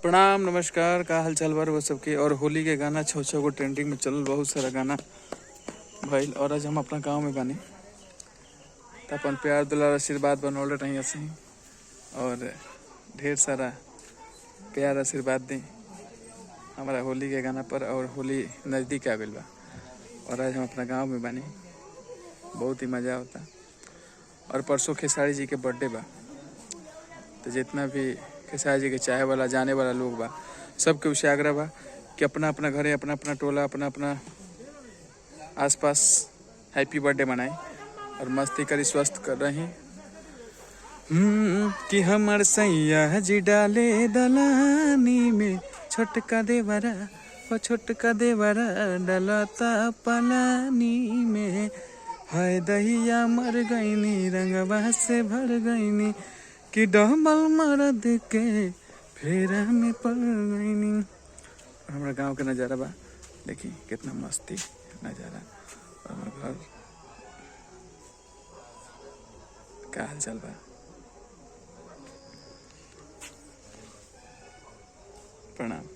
प्रणाम नमस्कार का हाल चाल बार वो सबके। और होली के गाना छो छो को ट्रेंडिंग में चलल, बहुत सारा गाना भइल। और आज हम अपना गांव में बानी तो अपन प्यार दुलार आशीर्वाद बनौल रही ऐसे ही, और ढेर सारा प्यार आशीर्वाद दें हमारा होली के गाना पर। और होली नज़दीक आ गई बा और आज हम अपना गांव में बानी, बहुत ही मज़ा होता। और परसों खेसारी जी के बर्थडे बा, तो जितना भी खेसारी जी के चाहे वाला जाने वाला लोग बा सबके उसे आग्रह बा कि अपना अपना घरे, अपना अपना टोला, अपना अपना आसपास हैप्पी बर्थडे मनाए और मस्ती करी, स्वस्थ कर रही। कि हमर सैया जी डाले दलानी में छोटका देवरा ओ छोटका देवरा डलता पलानी में। हाय दहिया मर गईनी रंगवा से भर गईनी कि डबल मरद के फेरा में पड़ गईनी। हमारा गांव के नज़ारा बा, देखी कितना मस्ती नज़ारा। और हमारा घर का हाल चाल बा। प्रणाम।